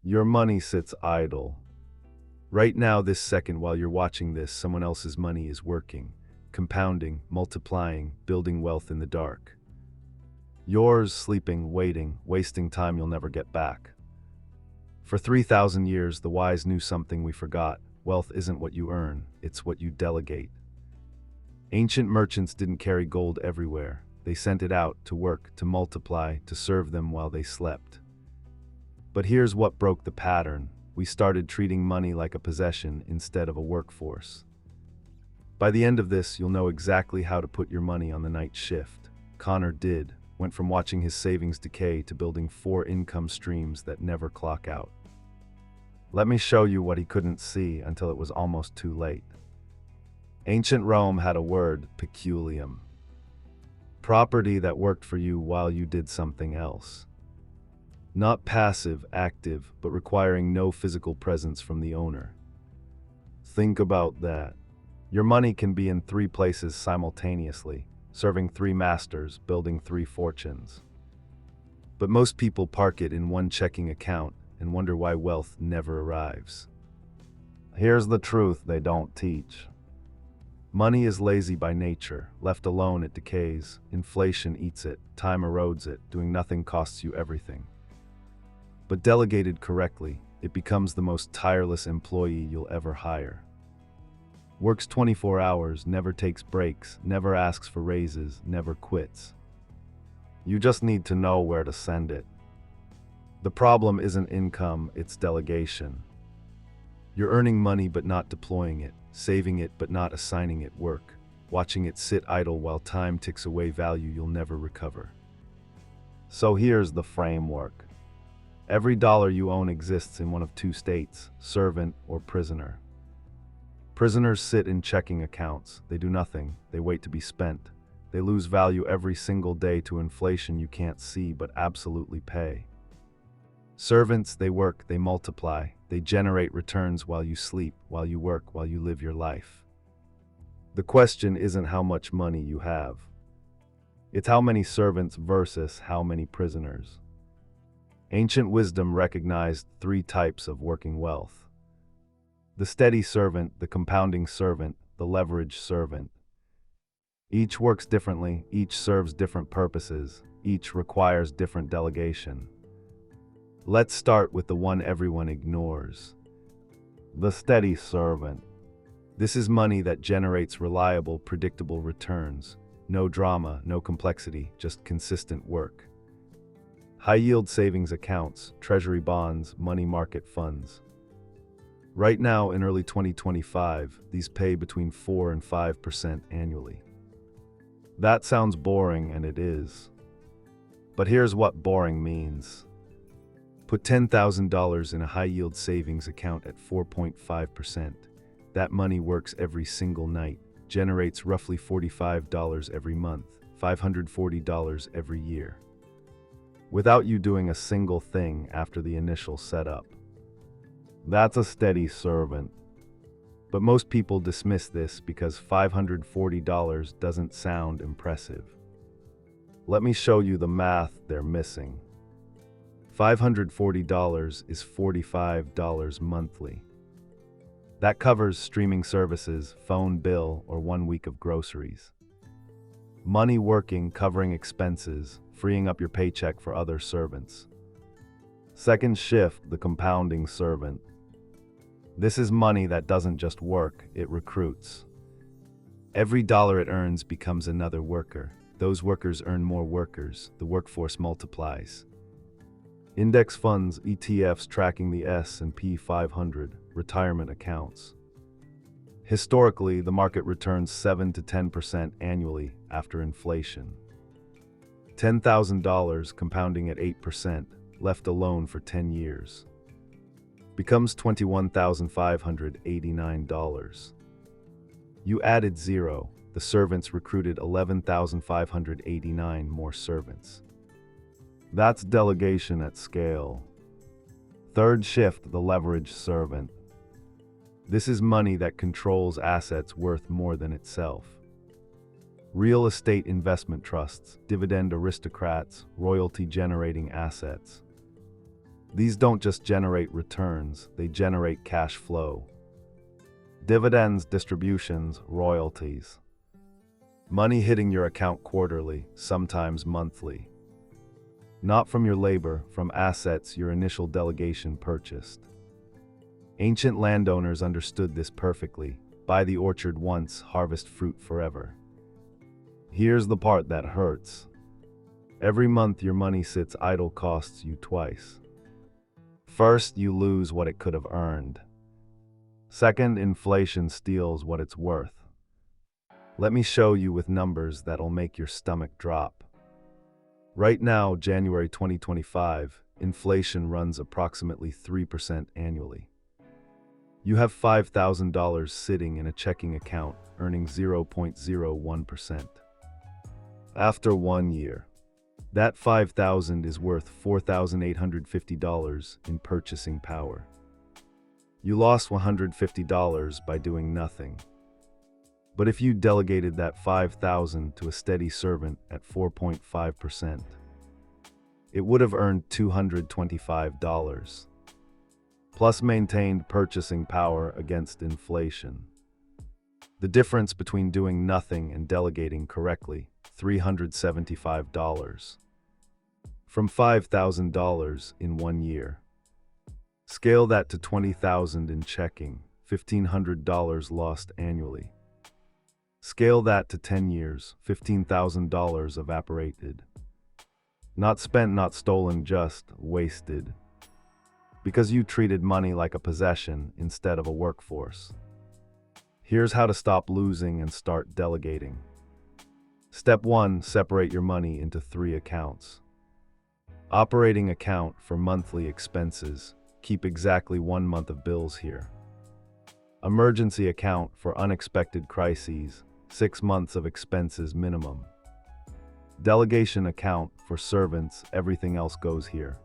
Your money sits idle. Right now, this second, while you're watching this, someone else's money is working, compounding, multiplying, building wealth in the dark. Yours sleeping, waiting, wasting time you'll never get back. For 3,000 years, the wise knew something we forgot. Wealth isn't what you earn, it's what you delegate. Ancient merchants didn't carry gold everywhere. They sent it out to work, to multiply, to serve them while they slept. But here's what broke the pattern. We started treating money like a possession instead of a workforce. By the end of this, you'll know exactly how to put your money on the night shift. Connor went from watching his savings decay to building 4 income streams that never clock out. Let me show you what he couldn't see until it was almost too late. Ancient Rome had a word, peculium. Property that worked for you while you did something else. Not passive, active, but requiring no physical presence from the owner. Think about that. Your money can be in 3 places simultaneously, serving 3 masters, building 3 fortunes. But most people park it in one checking account and wonder why wealth never arrives. Here's the truth they don't teach. Money is lazy by nature. Left alone, it decays. Inflation eats it. Time erodes it. Doing nothing costs you everything. But delegated correctly, it becomes the most tireless employee you'll ever hire. Works 24 hours, never takes breaks, never asks for raises, never quits. You just need to know where to send it. The problem isn't income, it's delegation. You're earning money but not deploying it, saving it but not assigning it work, watching it sit idle while time ticks away value you'll never recover. So here's the framework. Every dollar you own exists in one of 2 states, servant or prisoner. Prisoners sit in checking accounts. They do nothing. They wait to be spent. They lose value every single day to inflation you can't see but absolutely pay. Servants, they work, they multiply. They generate returns while you sleep, while you work, while you live your life. The question isn't how much money you have. It's how many servants versus how many prisoners. Ancient wisdom recognized 3 types of working wealth. The steady servant, the compounding servant, the leveraged servant. Each works differently, each serves different purposes, each requires different delegation. Let's start with the one everyone ignores. The steady servant. This is money that generates reliable, predictable returns. No drama, no complexity, just consistent work. High-yield savings accounts, treasury bonds, money market funds. Right now, in early 2025, these pay between 4 and 5% annually. That sounds boring, and it is. But here's what boring means. Put $10,000 in a high-yield savings account at 4.5%. That money works every single night, generates roughly $45 every month, $540 every year, without you doing a single thing after the initial setup. That's a steady servant. But most people dismiss this because $540 doesn't sound impressive. Let me show you the math they're missing. $540 is $45 monthly. That covers streaming services, phone bill, or 1 week of groceries. Money working, covering expenses, freeing up your paycheck for other servants. Second shift, the compounding servant. This is money that doesn't just work, it recruits. Every dollar it earns becomes another worker. Those workers earn more workers. The workforce multiplies. Index funds, ETFs tracking the S&P 500, retirement accounts. Historically, the market returns 7 to 10% annually after inflation. $10,000 compounding at 8%, left alone for 10 years, becomes $21,589. You added 0. The servants recruited 11,589 more servants. That's delegation at scale. Third shift, the leveraged servant. This is money that controls assets worth more than itself. Real estate investment trusts, dividend aristocrats, royalty-generating assets. These don't just generate returns, they generate cash flow. Dividends, distributions, royalties. Money hitting your account quarterly, sometimes monthly. Not from your labor, from assets your initial delegation purchased. Ancient landowners understood this perfectly. Buy the orchard once, harvest fruit forever. Here's the part that hurts. Every month your money sits idle costs you twice. First, you lose what it could have earned. Second, inflation steals what it's worth. Let me show you with numbers that'll make your stomach drop. Right now, January 2025, inflation runs approximately 3% annually. You have $5,000 sitting in a checking account, earning 0.01%. After 1 year, that $5,000 is worth $4,850 in purchasing power. You lost $150 by doing nothing. But if you delegated that $5,000 to a steady servant at 4.5%, it would have earned $225, plus maintained purchasing power against inflation. The difference between doing nothing and delegating correctly, $375. From $5,000 in 1 year. Scale that to $20,000 in checking, $1,500 lost annually. Scale that to 10 years, $15,000 evaporated. Not spent, not stolen, just wasted. Because you treated money like a possession instead of a workforce. Here's how to stop losing and start delegating. Step 1, separate your money into 3 accounts. Operating account for monthly expenses. Keep exactly 1 month of bills here. Emergency account for unexpected crises. 6 months of expenses minimum. Delegation account for servants, everything else goes here.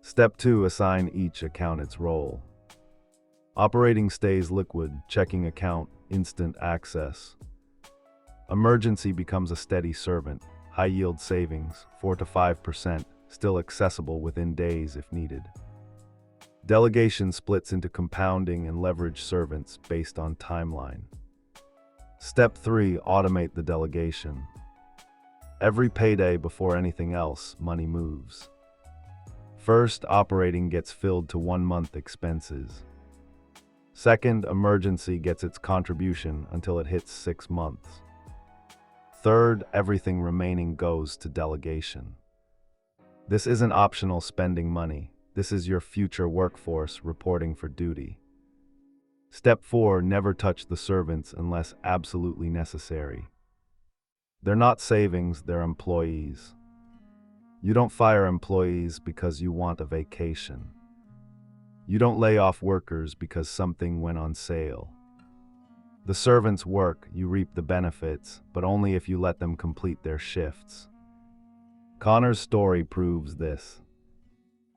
Step 2, assign each account its role. Operating stays liquid, checking account, instant access. Emergency becomes a steady servant, high yield savings, 4 to 5%, still accessible within days if needed. Delegation splits into compounding and leverage servants based on timeline. Step 3, automate the delegation. Every payday before anything else, money moves. First, operating gets filled to 1 month expenses. Second, emergency gets its contribution until it hits 6 months. Third, everything remaining goes to delegation. This isn't optional spending money. This is your future workforce reporting for duty. Step 4, never touch the servants unless absolutely necessary. They're not savings, they're employees. You don't fire employees because you want a vacation. You don't lay off workers because something went on sale. The servants work, you reap the benefits, but only if you let them complete their shifts. Connor's story proves this.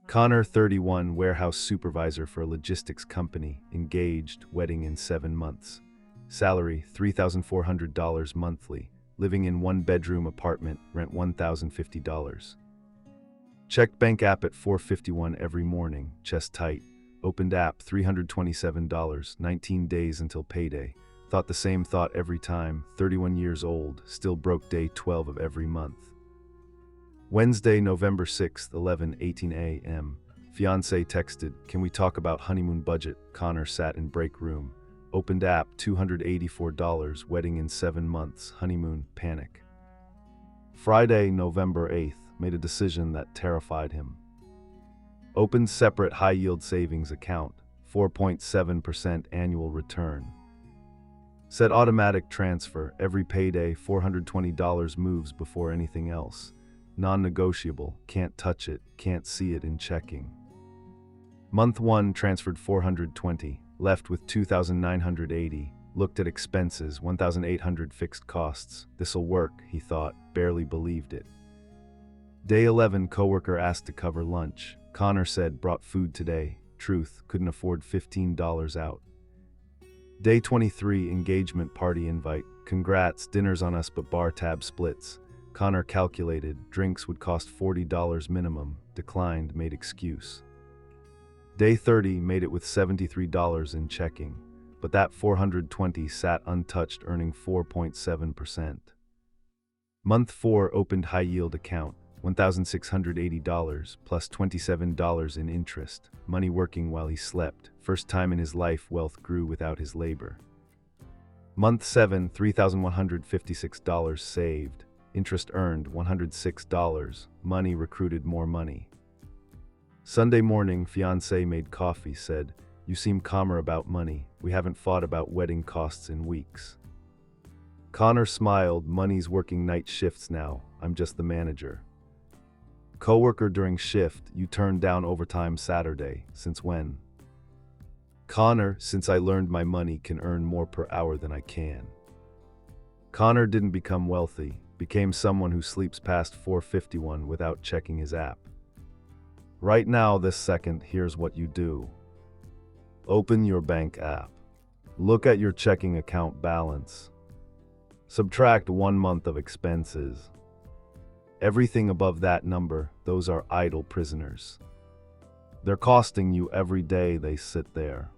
Connor, 31, warehouse supervisor for a logistics company, engaged, wedding in 7 months. Salary, $3,400 monthly, living in 1-bedroom apartment, rent $1,050. Checked bank app at 4:51 every morning, chest tight. Opened app, $327, 19 days until payday. Thought the same thought every time, 31 years old, still broke day 12 of every month. Wednesday, November 6th, 11:18 a.m. Fiancé texted, "Can we talk about honeymoon budget?" Connor sat in break room. Opened app, $284, wedding in 7 months, honeymoon, panic. Friday, November 8th, made a decision that terrified him. Opened separate high-yield savings account, 4.7% annual return. Set automatic transfer, every payday, $420 moves before anything else. Non-negotiable, can't touch it, can't see it in checking. Month 1 transferred $420, left with $2,980, looked at expenses, $1,800 fixed costs. This'll work, he thought, barely believed it. Day 11, coworker asked to cover lunch. Connor said, brought food today. Truth, couldn't afford $15 out. Day 23, engagement party invite. Congrats, dinner's on us but bar tab splits. Connor calculated drinks would cost $40 minimum, declined, made excuse. Day 30 made it with $73 in checking, but that 420 sat untouched, earning 4.7%. Month 4 opened high-yield account, $1,680 plus $27 in interest, money working while he slept. First time in his life wealth grew without his labor. Month 7, $3,156 saved, interest earned $106, money recruited more money. Sunday morning, fiancé made coffee, said, "You seem calmer about money. We haven't fought about wedding costs in weeks." Connor smiled, "Money's working night shifts now, I'm just the manager." Coworker during shift, "You turned down overtime Saturday, since when?" Connor, "Since I learned my money can earn more per hour than I can." Connor didn't become wealthy, became someone who sleeps past 4:51 without checking his app. Right now, this second, here's what you do. Open your bank app. Look at your checking account balance. Subtract 1 month of expenses. Everything above that number, those are idle prisoners. They're costing you every day they sit there.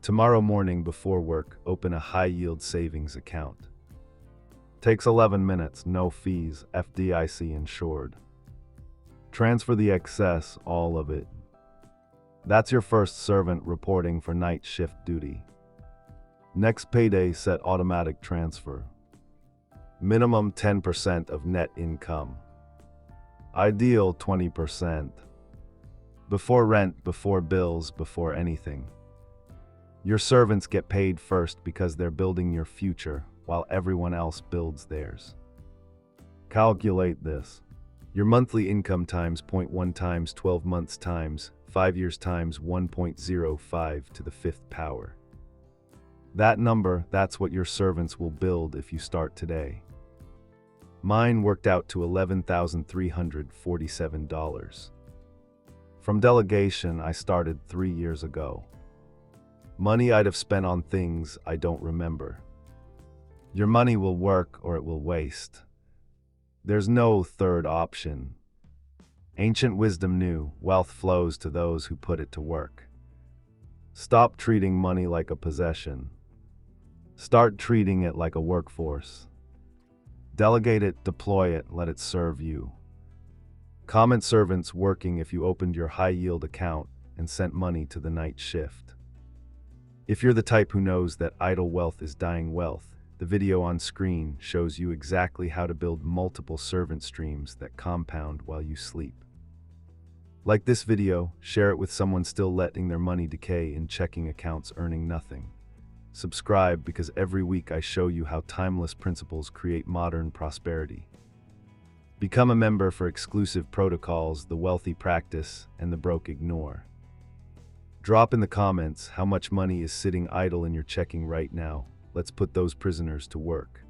Tomorrow morning before work, open a high-yield savings account. Takes 11 minutes, no fees, FDIC insured. Transfer the excess, all of it. That's your first servant reporting for night shift duty. Next payday, set automatic transfer. Minimum 10% of net income. Ideal 20%. Before rent, before bills, before anything. Your servants get paid first because they're building your future while everyone else builds theirs. Calculate this. Your monthly income times 0.1 times 12 months times 5 years times 1.05 to the 5th power. That number, that's what your servants will build if you start today. Mine worked out to $11,347. From delegation, I started 3 years ago. Money I'd have spent on things I don't remember. Your money will work or it will waste. There's no third option. Ancient wisdom knew wealth flows to those who put it to work. Stop treating money like a possession. Start treating it like a workforce. Delegate it, deploy it, let it serve you. Comment servants working if you opened your high-yield account and sent money to the night shift. If you're the type who knows that idle wealth is dying wealth, the video on screen shows you exactly how to build multiple servant streams that compound while you sleep. Like this video, share it with someone still letting their money decay in checking accounts earning nothing. Subscribe because every week I show you how timeless principles create modern prosperity. Become a member for exclusive protocols the wealthy practice and the broke ignore. Drop in the comments how much money is sitting idle in your checking right now. Let's put those prisoners to work.